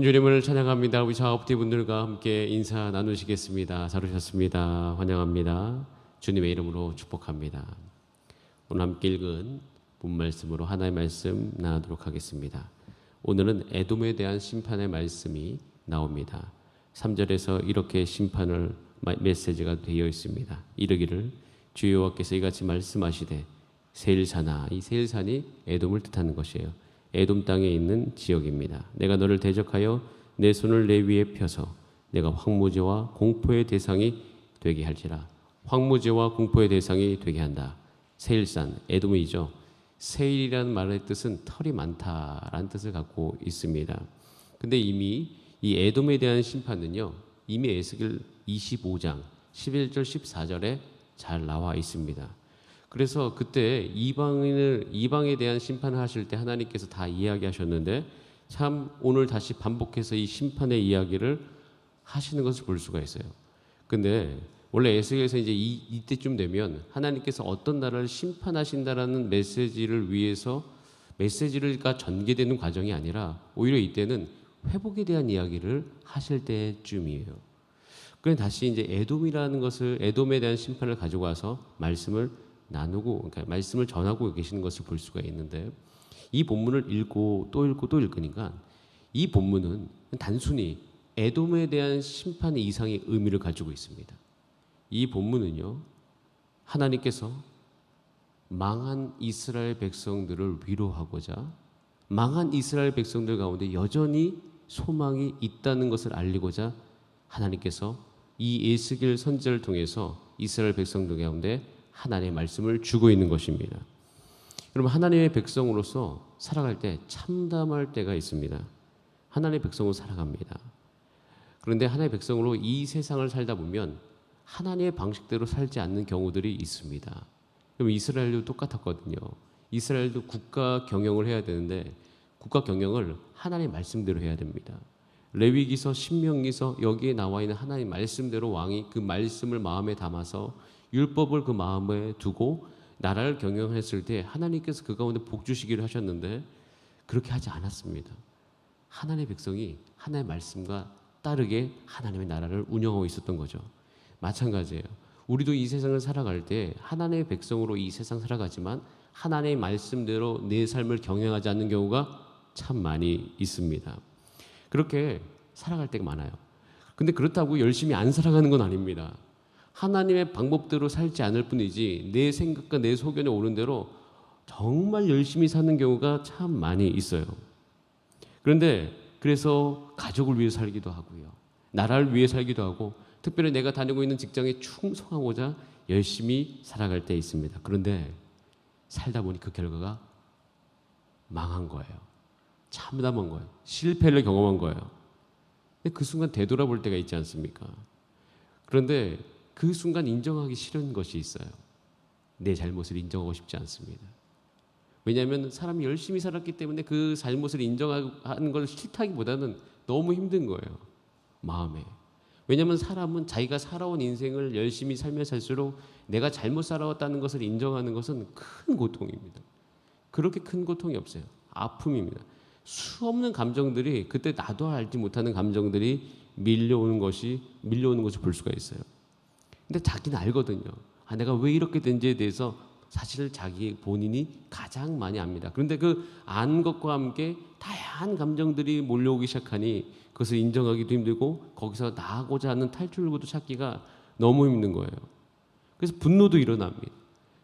주님을 찬양합니다. 우리 사업팀 분들과 함께 인사 나누시겠습니다. 잘 오셨습니다. 환영합니다. 주님의 이름으로 축복합니다. 오늘 함께 읽은 본 말씀으로 하나의 말씀 나누도록 하겠습니다. 오늘은 에돔에 대한 심판의 말씀이 나옵니다. 3절에서 이렇게 심판을 메시지가 되어 있습니다. 이르기를 주 여호와께서 이같이 말씀하시되 세일산아, 이 세일산이 에돔을 뜻하는 것이에요. 에돔 땅에 있는 지역입니다. 내가 너를 대적하여 내 손을 내 위에 펴서 내가 황무지와 공포의 대상이 되게 할지라. 황무지와 공포의 대상이 되게 한다. 세일산, 에돔이죠. 세일이라는 말의 뜻은 털이 많다라는 뜻을 갖고 있습니다. 근데 이미 이 에돔에 대한 심판은요, 이미 에스겔 25장 11절 14절에 잘 나와 있습니다. 그래서 그때 이방에 대한 심판을 하실 때 하나님께서 다 이야기하셨는데 참 오늘 다시 반복해서 이 심판의 이야기를 하시는 것을 볼 수가 있어요. 근데 원래 에스겔에서 이제 이때쯤 되면 하나님께서 어떤 나라를 심판하신다라는 메시지를 위해서 메시지가 전개되는 과정이 아니라 오히려 이때는 회복에 대한 이야기를 하실 때쯤이에요. 그래서 다시 이제 에돔이라는 것을 에돔에 대한 심판을 가지고 와서 말씀을 나누고, 그러니까 말씀을 전하고 계시는 것을 볼 수가 있는데, 이 본문을 읽고 또 읽으니까 이 본문은 단순히 에돔에 대한 심판 이상의 의미를 가지고 있습니다. 이 본문은요, 하나님께서 망한 이스라엘 백성들을 위로하고자 망한 이스라엘 백성들 가운데 여전히 소망이 있다는 것을 알리고자 하나님께서 이 에스겔 선지자를 통해서 이스라엘 백성들 가운데 하나님의 말씀을 주고 있는 것입니다. 여러분, 하나님의 백성으로서 살아갈 때 참담할 때가 있습니다. 하나님의 백성으로 살아갑니다. 그런데 하나님의 백성으로 이 세상을 살다 보면 하나님의 방식대로 살지 않는 경우들이 있습니다. 그럼 이스라엘도 똑같았거든요. 이스라엘도 국가 경영을 해야 되는데 국가 경영을 하나님의 말씀대로 해야 됩니다. 레위기서, 신명기서 여기에 나와 있는 하나님의 말씀대로 왕이 그 말씀을 마음에 담아서 율법을 그 마음에 두고 나라를 경영했을 때 하나님께서 그 가운데 복 주시기를 하셨는데 그렇게 하지 않았습니다. 하나님의 백성이 하나님의 말씀과 따르게 하나님의 나라를 운영하고 있었던 거죠. 마찬가지예요. 우리도 이 세상을 살아갈 때 하나님의 백성으로 이 세상 살아가지만 하나님의 말씀대로 내 삶을 경영하지 않는 경우가 참 많이 있습니다. 그렇게 살아갈 때가 많아요. 근데 그렇다고 열심히 안 살아가는 건 아닙니다. 하나님의 방법대로 살지 않을 뿐이지 내 생각과 내 소견에 오른 대로 정말 열심히 사는 경우가 참 많이 있어요. 그런데 그래서 가족을 위해 살기도 하고요. 나라를 위해 살기도 하고 특별히 내가 다니고 있는 직장에 충성하고자 열심히 살아갈 때 있습니다. 그런데 살다 보니 그 결과가 망한 거예요. 참담한 거예요. 실패를 경험한 거예요. 근데 그 순간 되돌아볼 때가 있지 않습니까? 그런데 그 순간 인정하기 싫은 것이 있어요. 내 잘못을 인정하고 싶지 않습니다. 왜냐하면 사람이 열심히 살았기 때문에 그 잘못을 인정하는 걸 싫다기보다는 너무 힘든 거예요. 마음에. 왜냐하면 사람은 자기가 살아온 인생을 열심히 살면 살수록 내가 잘못 살아왔다는 것을 인정하는 것은 큰 고통입니다. 그렇게 큰 고통이 없어요. 아픔입니다. 수없는 감정들이 그때 나도 알지 못하는 감정들이 밀려오는 것을 볼 수가 있어요. 근데 자기는 알거든요. 내가 왜 이렇게 된지에 대해서 사실 자기 본인이 가장 많이 압니다. 그런데 그 안 것과 함께 다양한 감정들이 몰려오기 시작하니 그것을 인정하기도 힘들고 거기서 나가고자 하는 탈출구도 찾기가 너무 힘든 거예요. 그래서 분노도 일어납니다.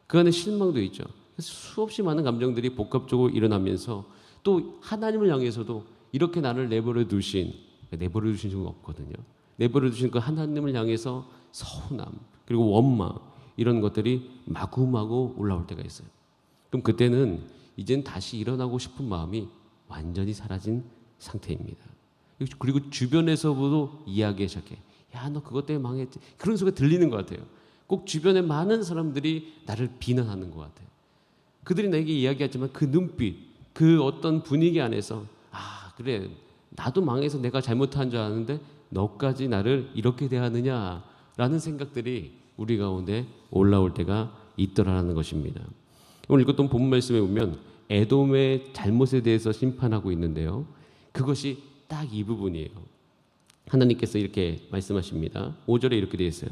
그 안에 실망도 있죠. 그래서 수없이 많은 감정들이 복합적으로 일어나면서 또 하나님을 향해서도 이렇게 나를 내버려 두신 건 없거든요. 내버려 두신 그 하나님을 향해서 서운함 그리고 원망 이런 것들이 마구마구 올라올 때가 있어요. 그럼 그때는 이젠 다시 일어나고 싶은 마음이 완전히 사라진 상태입니다. 그리고 주변에서도 이야기 시작해. 야, 너 그것 때문에 망했지. 그런 소리가 들리는 것 같아요. 꼭 주변에 많은 사람들이 나를 비난하는 것 같아요. 그들이 나에게 이야기하지만 그 눈빛, 그 어떤 분위기 안에서 그래 나도 망해서 내가 잘못한 줄 아는데 너까지 나를 이렇게 대하느냐라는 생각들이 우리 가운데 올라올 때가 있더라는 것입니다. 오늘 읽었던 본문 말씀에 보면 에돔의 잘못에 대해서 심판하고 있는데요. 그것이 딱 이 부분이에요. 하나님께서 이렇게 말씀하십니다. 5절에 이렇게 되어 있어요.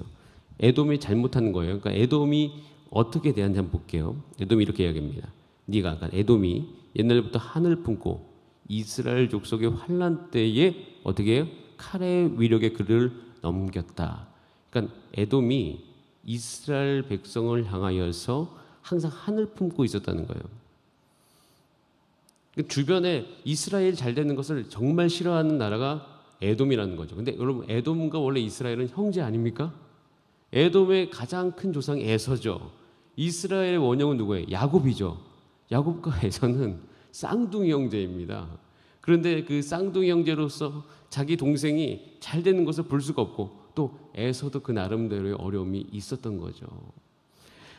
에돔이 잘못한 거예요. 그러니까 에돔이 어떻게 대한지 한번 볼게요. 에돔이 이렇게 이야기합니다. 네가, 그러니까 에돔이 옛날부터 한을 품고 이스라엘 족속의 환난 때에 어떻게 해요? 칼의 위력에 그를 넘겼다. 그러니까 에돔이 이스라엘 백성을 향하여서 항상 한을 품고 있었다는 거예요. 주변에 이스라엘이 잘 되는 것을 정말 싫어하는 나라가 에돔이라는 거죠. 근데 여러분, 에돔과 원래 이스라엘은 형제 아닙니까? 에돔의 가장 큰 조상이 에서죠. 이스라엘의 원형은 누구예요? 야곱이죠. 야곱과 에서는 쌍둥이 형제입니다. 그런데 그 쌍둥이 형제로서 자기 동생이 잘 되는 것을 볼 수가 없고, 또 에서도 그 나름대로의 어려움이 있었던 거죠.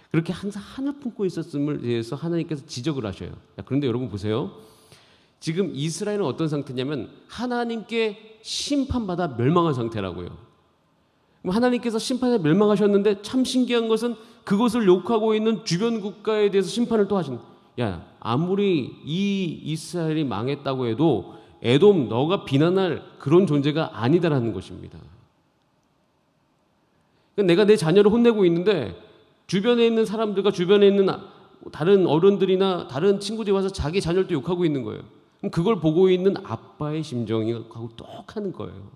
그렇게 항상 한을 품고 있었음을 대해서 하나님께서 지적을 하셔요. 그런데 여러분 보세요. 지금 이스라엘은 어떤 상태냐면 하나님께 심판받아 멸망한 상태라고요. 하나님께서 심판에 멸망하셨는데 참 신기한 것은 그것을 욕하고 있는 주변 국가에 대해서 심판을 또 하신. 야, 아무리 이 이스라엘이 망했다고 해도 에돔 너가 비난할 그런 존재가 아니다라는 것입니다. 내가 내 자녀를 혼내고 있는데 주변에 있는 사람들과 주변에 있는 다른 어른들이나 다른 친구들이 와서 자기 자녀를 또 욕하고 있는 거예요. 그럼 그걸 보고 있는 아빠의 심정하고 똑같은 거예요.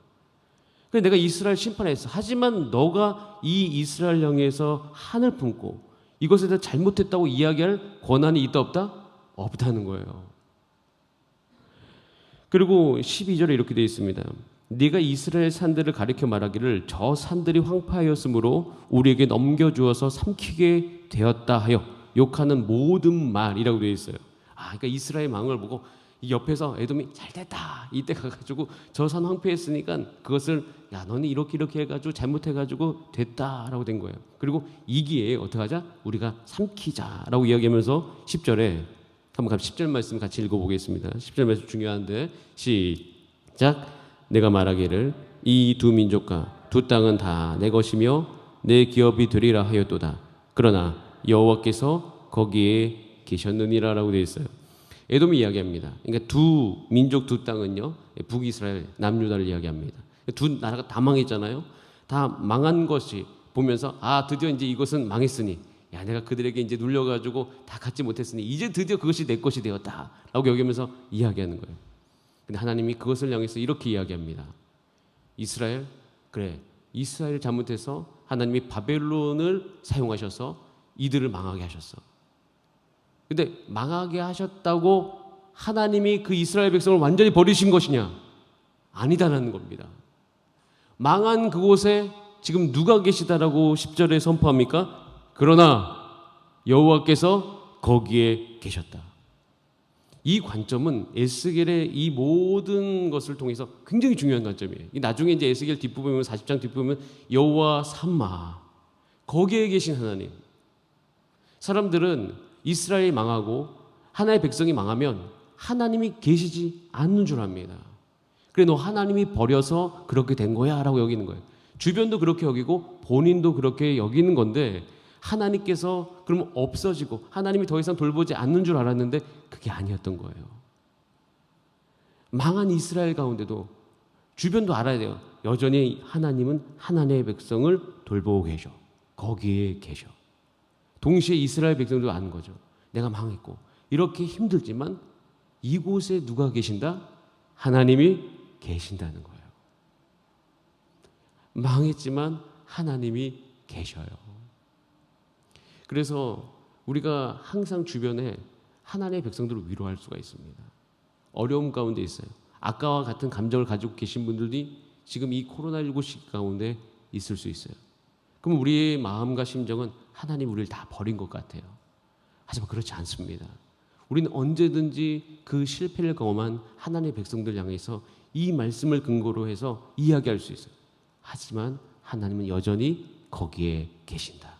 그래서 내가 이스라엘 심판했어. 하지만 너가 이 이스라엘 영에서 한을 품고 이것에 대해 잘못했다고 이야기할 권한이 있다 없다? 없다는 거예요. 그리고 12절에 이렇게 되어 있습니다. 네가 이스라엘 산들을 가리켜 말하기를 저 산들이 황파하였으므로 우리에게 넘겨주어서 삼키게 되었다 하여 욕하는 모든 말이라고 되어 있어요. 그러니까 이스라엘 망을 보고 이 옆에서 에돔이 잘 됐다 이때 가가지고 저 산 황폐했으니까 그것을 야 너는 이렇게 해가지고 잘못해가지고 됐다라고 된 거예요. 그리고 이 기회에 어떻게 하자? 우리가 삼키자라고 이야기하면서 10절에 한번 10절 말씀 같이 읽어보겠습니다. 10절 말씀 중요한데 시작. 내가 말하기를 이 두 민족과 두 땅은 다 내 것이며 내 기업이 되리라 하였도다. 그러나 여호와께서 거기에 계셨느니라라고 되어 있어요. 에돔이 이야기합니다. 그러니까 두 민족 두 땅은요, 북이스라엘, 남유다를 이야기합니다. 두 나라가 다 망했잖아요. 다 망한 것이 보면서 드디어 이제 이것은 망했으니 야 내가 그들에게 이제 눌려가지고 다 갖지 못했으니 이제 드디어 그것이 내 것이 되었다라고 여기면서 이야기하는 거예요. 근데 하나님이 그것을 향해서 이렇게 이야기합니다. 이스라엘, 그래 이스라엘 잘못해서 하나님이 바벨론을 사용하셔서 이들을 망하게 하셨어. 근데 망하게 하셨다고 하나님이 그 이스라엘 백성을 완전히 버리신 것이냐? 아니다라는 겁니다. 망한 그곳에 지금 누가 계시다라고 10절에 선포합니까? 그러나 여호와께서 거기에 계셨다. 이 관점은 에스겔의 이 모든 것을 통해서 굉장히 중요한 관점이에요. 나중에 이제 에스겔 뒷부분 보면 40장 뒷부분 보면 여호와 삼마 거기에 계신 하나님. 사람들은 이스라엘이 망하고 하나의 백성이 망하면 하나님이 계시지 않는 줄 압니다. 그래 너 하나님이 버려서 그렇게 된 거야 라고 여기는 거예요. 주변도 그렇게 여기고 본인도 그렇게 여기는 건데 하나님께서 그러면 없어지고 하나님이 더 이상 돌보지 않는 줄 알았는데 그게 아니었던 거예요. 망한 이스라엘 가운데도 주변도 알아야 돼요. 여전히 하나님은 하나님의 백성을 돌보고 계셔. 거기에 계셔. 동시에 이스라엘 백성도 아는 거죠. 내가 망했고 이렇게 힘들지만 이곳에 누가 계신다? 하나님이 계신다는 거예요. 망했지만 하나님이 계셔요. 그래서 우리가 항상 주변에 하나님의 백성들을 위로할 수가 있습니다. 어려움 가운데 있어요. 아까와 같은 감정을 가지고 계신 분들이 지금 이 코로나19 시기 가운데 있을 수 있어요. 그럼 우리의 마음과 심정은 하나님 우리를 다 버린 것 같아요. 하지만 그렇지 않습니다. 우리는 언제든지 그 실패를 경험한 하나님의 백성들 향해서 이 말씀을 근거로 해서 이야기할 수 있어요. 하지만 하나님은 여전히 거기에 계신다.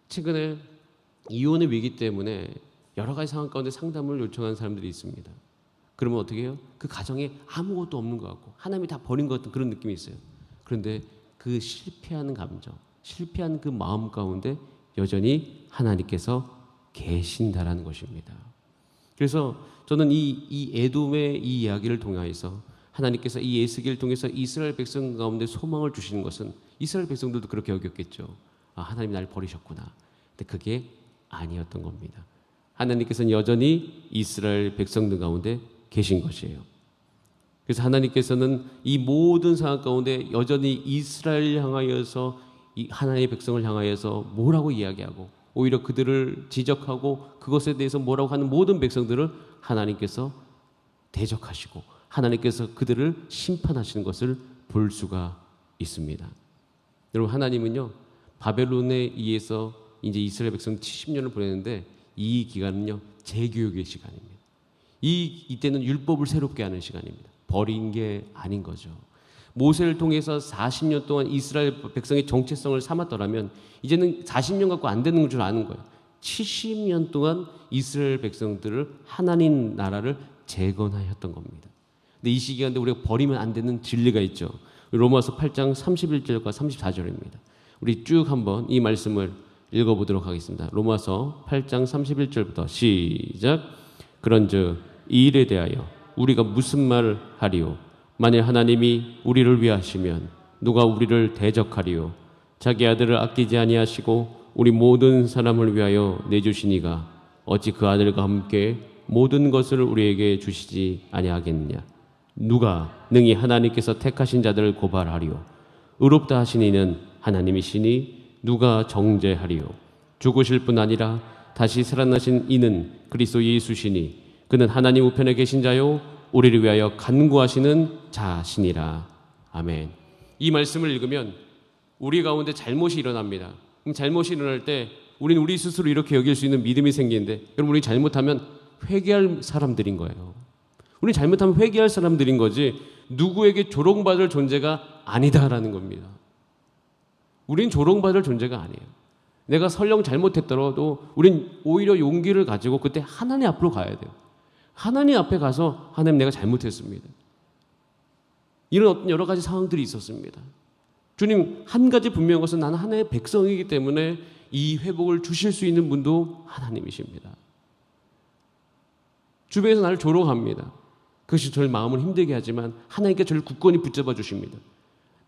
최근에 이혼의 위기 때문에 여러 가지 상황 가운데 상담을 요청하는 사람들이 있습니다. 그러면 어떻게 해요? 그 가정에 아무것도 없는 것 같고 하나님이 다 버린 것 같은 그런 느낌이 있어요. 그런데 그 실패하는 감정, 실패한 그 마음 가운데 여전히 하나님께서 계신다라는 것입니다. 그래서 저는 이 에돔의 이 이야기를 통하여서 하나님께서 이 에스겔을 통해서 이스라엘 백성 가운데 소망을 주시는 것은 이스라엘 백성들도 그렇게 여겼겠죠. 아, 하나님이 나를 버리셨구나. 근데 그게 아니었던 겁니다. 하나님께서는 여전히 이스라엘 백성들 가운데 계신 것이에요. 그래서 하나님께서는 이 모든 상황 가운데 여전히 이스라엘 향하여서 이 하나님의 백성을 향하여서 뭐라고 이야기하고 오히려 그들을 지적하고 그것에 대해서 뭐라고 하는 모든 백성들을 하나님께서 대적하시고 하나님께서 그들을 심판하시는 것을 볼 수가 있습니다. 여러분, 하나님은요 바벨론에 의해서 이제 이스라엘 백성 70년을 보냈는데 이 기간은요 재교육의 시간입니다. 이때는 율법을 새롭게 하는 시간입니다. 버린 게 아닌 거죠. 모세를 통해서 40년 동안 이스라엘 백성의 정체성을 삼았더라면 이제는 40년 갖고 안 되는 줄 아는 거예요. 70년 동안 이스라엘 백성들을 하나님 나라를 재건하였던 겁니다. 근데 이 시기간에 우리가 버리면 안 되는 진리가 있죠. 로마서 8장 31절과 34절입니다. 우리 쭉 한번 이 말씀을 읽어보도록 하겠습니다. 로마서 8장 31절부터 시작. 그런즉 이 일에 대하여 우리가 무슨 말을 하리요? 만일 하나님이 우리를 위하시면 누가 우리를 대적하리요? 자기 아들을 아끼지 아니하시고 우리 모든 사람을 위하여 내주시니가 어찌 그 아들과 함께 모든 것을 우리에게 주시지 아니하겠느냐? 누가 능히 하나님께서 택하신 자들을 고발하리요? 의롭다 하신 이는 하나님이시니 누가 정죄하리요? 죽으실 뿐 아니라 다시 살아나신 이는 그리스도 예수시니 그는 하나님 우편에 계신 자요 우리를 위하여 간구하시는 자시니라. 아멘. 이 말씀을 읽으면 우리 가운데 잘못이 일어납니다. 그럼 잘못이 일어날 때 우리는 우리 스스로 이렇게 여길 수 있는 믿음이 생기는데, 여러분, 우리 잘못하면 회개할 사람들인 거예요. 우리 잘못하면 회개할 사람들인 거지 누구에게 조롱받을 존재가 아니다라는 겁니다. 우린 조롱받을 존재가 아니에요. 내가 설령 잘못했더라도 우린 오히려 용기를 가지고 그때 하나님 앞으로 가야 돼요. 하나님 앞에 가서 하나님, 내가 잘못했습니다. 이런 어떤 여러 가지 상황들이 있었습니다. 주님, 한 가지 분명한 것은 나는 하나님의 백성이기 때문에 이 회복을 주실 수 있는 분도 하나님이십니다. 주변에서 나를 조롱합니다. 그것이 저를 마음을 힘들게 하지만 하나님께 저를 굳건히 붙잡아 주십니다.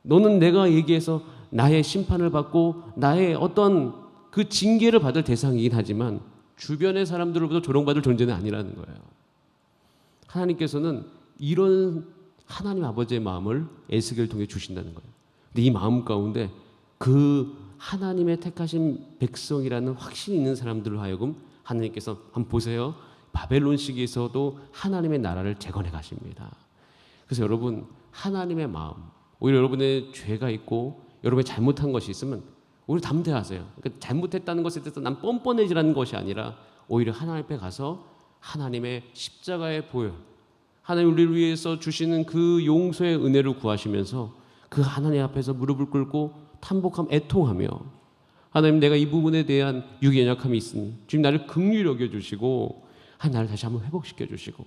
너는 내가 얘기해서 나의 심판을 받고 나의 어떤 그 징계를 받을 대상이긴 하지만 주변의 사람들로부터 조롱받을 존재는 아니라는 거예요. 하나님께서는 이런 하나님 아버지의 마음을 에스겔을 통해 주신다는 거예요. 근데 이 마음 가운데 그 하나님의 택하신 백성이라는 확신이 있는 사람들로 하여금 하나님께서 한번 보세요. 바벨론 시기에서도 하나님의 나라를 재건해 가십니다. 그래서 여러분, 하나님의 마음, 오히려 여러분의 죄가 있고 여러분이 잘못한 것이 있으면 오히려 담대하세요. 그러니까 잘못했다는 것에 대해서 난 뻔뻔해지라는 것이 아니라 오히려 하나님 앞에 가서 하나님의 십자가의 보혈, 하나님 우리를 위해서 주시는 그 용서의 은혜를 구하시면서 그 하나님 앞에서 무릎을 꿇고 탄복함 애통하며, 하나님, 내가 이 부분에 대한 육의 연약함이 있으니 주님 나를 긍휼히 여겨주시고 나를 다시 한번 회복시켜 주시고,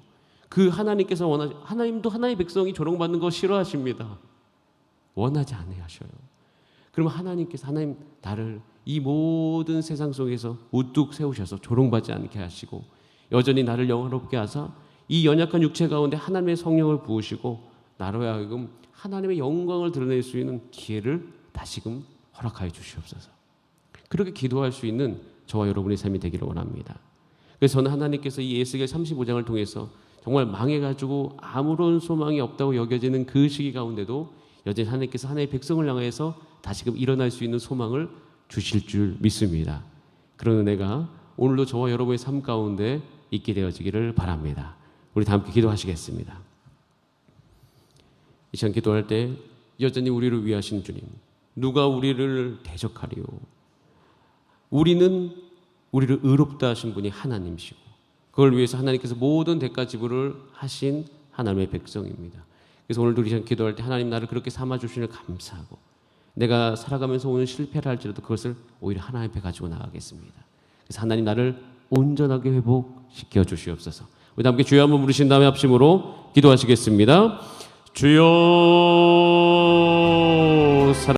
그 하나님께서 하나님도 하나님의 백성이 조롱받는 거 싫어하십니다. 원하지 않으셔요. 그러면 하나님께서 하나님, 나를 이 모든 세상 속에서 우뚝 세우셔서 조롱받지 않게 하시고 여전히 나를 영화롭게 하사 이 연약한 육체 가운데 하나님의 성령을 부으시고 나로 하여금 하나님의 영광을 드러낼 수 있는 기회를 다시금 허락하여 주시옵소서. 그렇게 기도할 수 있는 저와 여러분의 삶이 되기를 원합니다. 그래서 저는 하나님께서 이 에스겔 35장을 통해서 정말 망해가지고 아무런 소망이 없다고 여겨지는 그 시기 가운데도 여전히 하나님께서 하나님의 백성을 향해서 다시금 일어날 수 있는 소망을 주실 줄 믿습니다. 그런 은혜가 오늘도 저와 여러분의 삶 가운데 있게 되어지기를 바랍니다. 우리 다 함께 기도하시겠습니다. 이 시간 기도할 때 여전히 우리를 위하신 주님, 누가 우리를 대적하리요? 우리는 우리를 의롭다 하신 분이 하나님이시고 그걸 위해서 하나님께서 모든 대가 지불을 하신 하나님의 백성입니다. 그래서 오늘도 우리 시간 기도할 때 하나님, 나를 그렇게 삼아주시니 감사하고 내가 살아가면서 오늘 실패를 할지라도 그것을 오히려 하나님 앞에 가지고 나가겠습니다. 그래서 하나님, 나를 온전하게 회복시켜 주시옵소서. 우리 함께 주여 한번 부르신 다음에 합심으로 기도하시겠습니다. 주여,